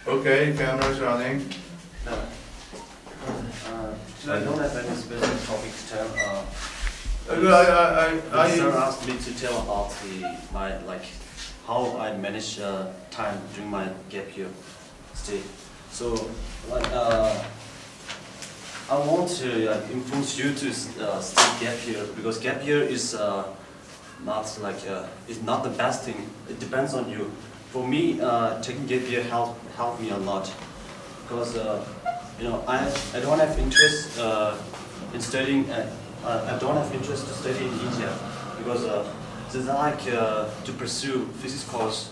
Okay, camera's running. I don't have any specific topic to tell. I Sir asked me to tell about how I manage time during my gap year stay. So I want to influence you to stay gap year, because gap year is it's not the best thing. It depends on you. For me, taking gap year helped me a lot, because I don't have interest in studying. I don't have interest to study in India, because since I like to pursue physics course,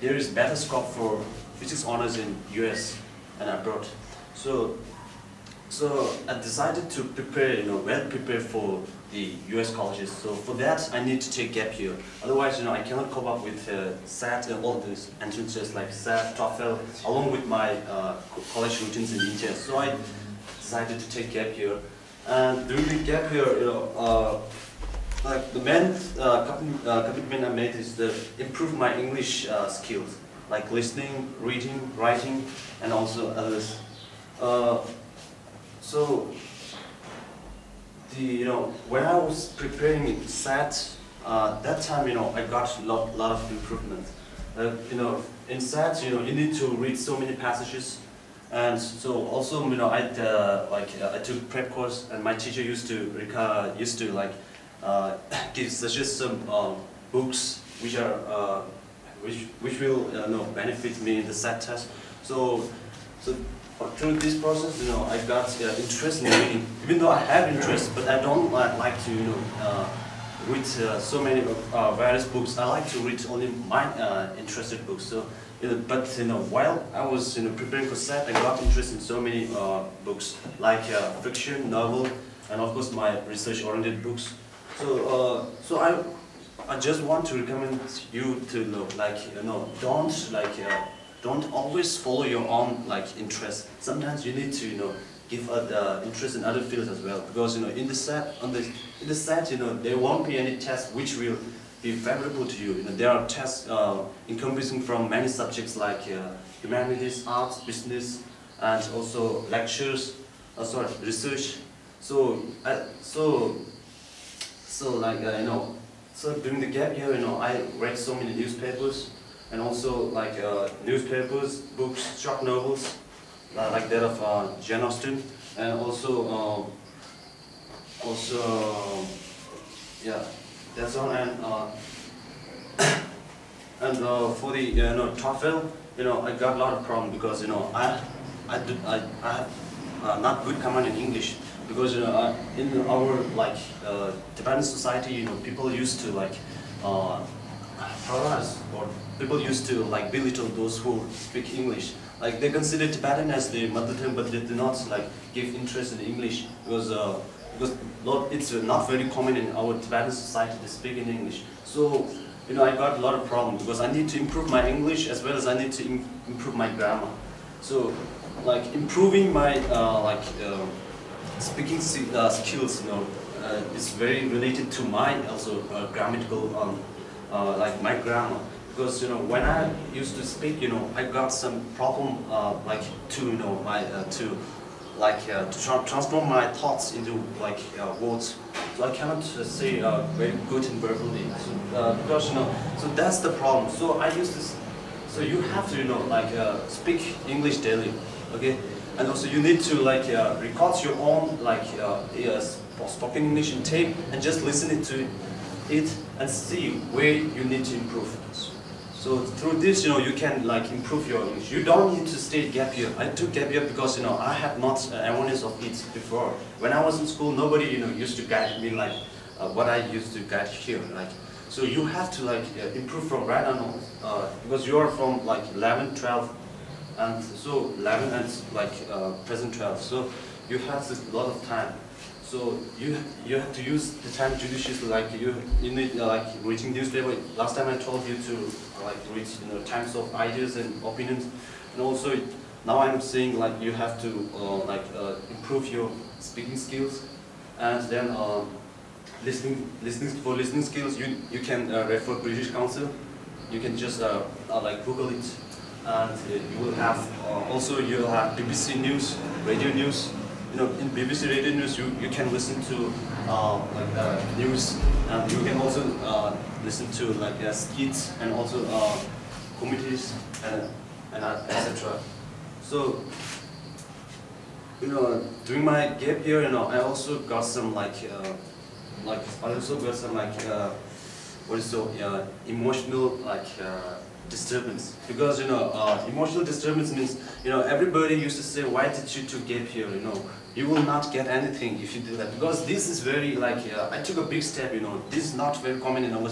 there is better scope for physics honors in US and abroad. So I decided to prepare, well prepared for the US colleges. So for that, I need to take gap year. Otherwise, I cannot cope up with SAT and all these entrances like SAT, TOEFL, along with my college routines in India. So I decided to take gap year. And during the gap year, like the main commitment I made is to improve my English skills, like listening, reading, writing, and also others. So when I was preparing SAT, that time I got a lot of improvement. In SAT you need to read so many passages, and so also I took prep course, and my teacher used to suggest some books which are which will benefit me in the SAT test. So through this process, I got interest in reading. Even though I have interest, but I don't like to, read so many various books. I like to read only my interested books. So, but while I was preparing for SAT, I got interested in so many books, like fiction, novel, and of course my research-oriented books. So I just want to recommend you to don't always follow your own interest. Sometimes you need to give interest in other fields as well, because in the SAT there won't be any test which will be favorable to you. There are tests encompassing from many subjects like humanities, arts, business, and also lectures, research. So during the gap year, I read so many newspapers. And also newspapers, books, short novels, like that of Jane Austen, and also that's all. And for the TOEFL, I got a lot of problems, because I have not good command in English, because in our Tibetan society, people used to harass, or people used to belittle those who speak English. Like they consider Tibetan as the mother tongue, but they do not give interest in English, because it's not very common in our Tibetan society to speak in English. So I got a lot of problems, because I need to improve my English as well as I need to improve my grammar. So improving my speaking skills is very related to my also grammatical my grammar. Because when I used to speak, I got some problem to transform my thoughts into words. So I cannot say very good in verbally. Because so that's the problem. So I use this. So you have to speak English daily, okay? And also you need to record your own spoken English in tape, and just listen to it and see where you need to improve. So through this, you can improve your English. You don't need to stay gap year. I took gap year because I had not awareness of it before. When I was in school, nobody used to guide me what I used to guide here. So you have to improve from right on, because you are from 11, 12, and so 11 and present 12. So you have a lot of time. So you have to use the time judiciously. You need reading newspaper. Last time I told you to read Times of Ideas and Opinions, and also now I'm saying you have to improve your speaking skills, and then listening skills. You can refer British Council. You can just Google it. and you will have also you'll have BBC News, radio news. You know, in BBC radio news, you can listen to news, and you can also listen to like skits and also comedies and etc. So, you know, during my gap year, you know, I also got some what is so emotional disturbance, because you know emotional disturbance means, you know, everybody used to say, why did you to gap year, you know, you will not get anything if you do that, because this is very I took a big step, you know, this is not very common in our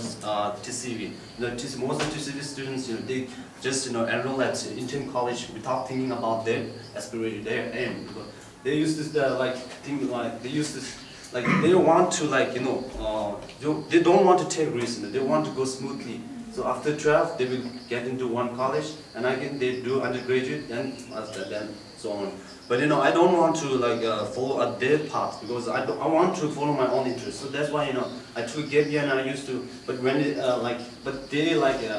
TCV. You know, most of TCV students, you know, they just, you know, enroll at Indian college without thinking about their aspiration, their aim. They used to they want to they don't want to take risks, they want to go smoothly. So after 12, they will get into one college, and again they do undergraduate, and then so on. But you know, I don't want to follow their path, because I want to follow my own interests. So that's why, you know, I took a gap year, and I used to. But when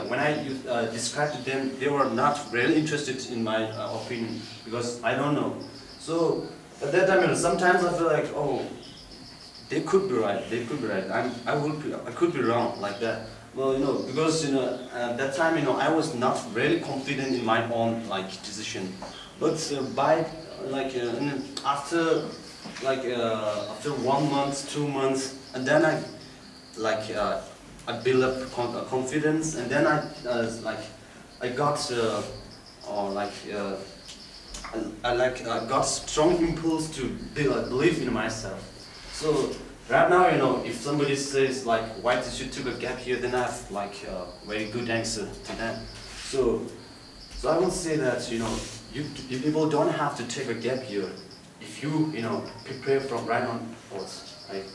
when I described to them, they were not really interested in my opinion, because I don't know. So at that time, you know, sometimes I feel like, oh, they could be right. They could be right. I could be wrong like that. Well, you know, because, you know, at that time, you know, I was not really confident in my own decision. But after 1 month, 2 months, and then I built up confidence, and then I got I got strong impulse to believe in myself. So right now, you know, if somebody says why did you took a gap year, then I have a very good answer to them. So I will say that, you know, you people don't have to take a gap year if you know, prepare from right onwards, right?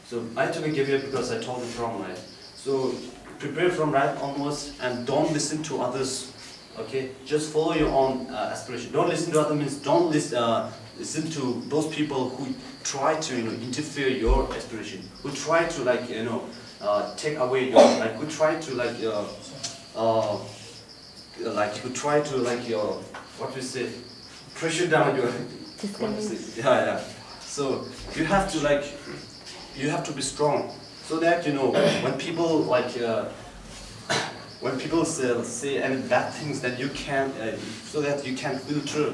So I took a gap year because I told it wrong, right? So prepare from right onwards and don't listen to others. Okay, just follow your own aspiration. Don't listen to others means don't listen to those people who try to, you know, interfere your aspiration, who try to take away your who try to who try to what we say, pressure down your yeah. So you have to be strong, so that, you know, when people when people say any bad things, that you can, so that you can filter.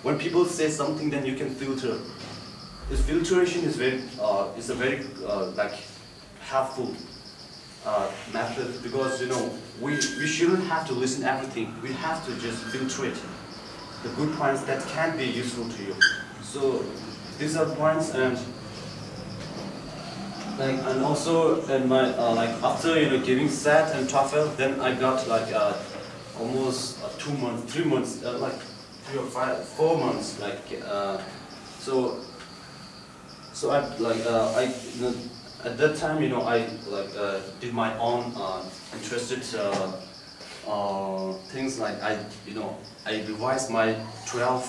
When people say something, then you can filter. This filtration is a very helpful method, because, you know, we shouldn't have to listen to everything. We have to just filtrate the good points that can be useful to you. So these are points, and also in my after, you know, giving SAT and TOEFL, then I got almost 2 months, 3 months, 3 or 4 months, so I at that time, you know, I did my own interested things. I revised my 12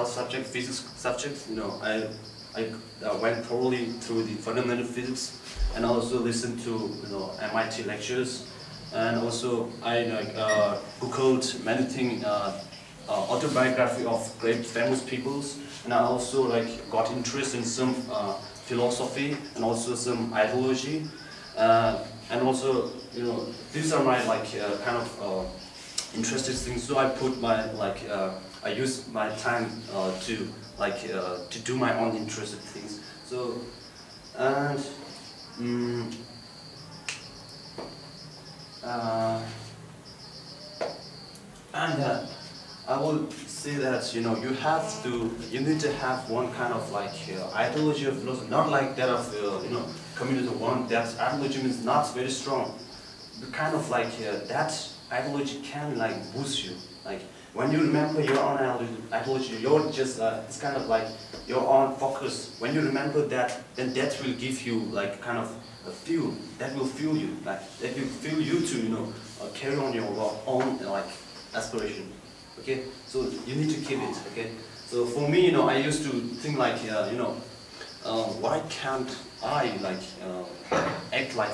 subject, physics subjects. You know, I went thoroughly through the fundamental physics, and also listened to, you know, MIT lectures, and also I googled many things, autobiography of great famous peoples, and I also got interest in some philosophy and also some ideology, and also, you know, these are my kind of interested things. So I put my I use my time to do my own interested things. So I will say that, you know, you need to have one kind of ideology of philosophy, not like that of you know, communism. One that ideology means not very strong. The kind of that ideology can boost you. When you remember your own ideology, you're just it's kind of your own focus. When you remember that, then that will give you kind of a fuel. That will fuel you. That will fuel you to, you know, carry on your own aspiration. Okay, so you need to keep it. Okay, so for me, you know, I used to think you know, why can't I like act like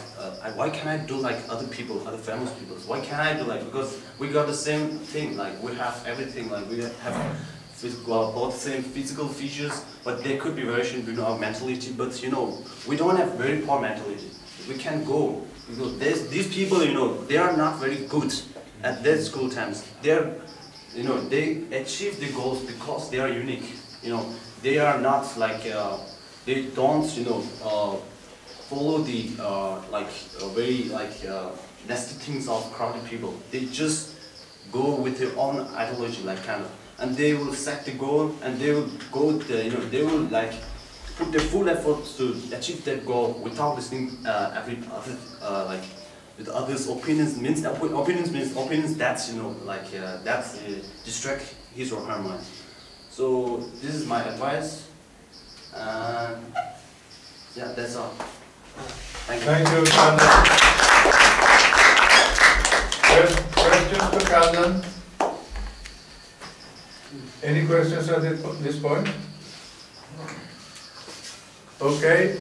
why can't I do like other people, other famous people? Why can't I do like, because we got the same thing, like we have everything, like we have physical, both same physical features, but there could be variation between our mentality. But you know, we don't have very poor mentality. We can go because these people, you know, they are not very good at their school times. They're, you know, they achieve the goals because they are unique. You know, they are not like they don't, you know, follow the very nasty things of crowded people. They just go with their own ideology, like kind of, and they will set the goal, and they will go, you know, they will like put their full effort to achieve that goal without listening every other like with others' opinions. Opinions that's, you know, like that's distract his or her mind. So this is my advice. Yeah, that's all. Thank you. Thank you, Kalden. Questions for Kalden? Any questions at this point? Okay.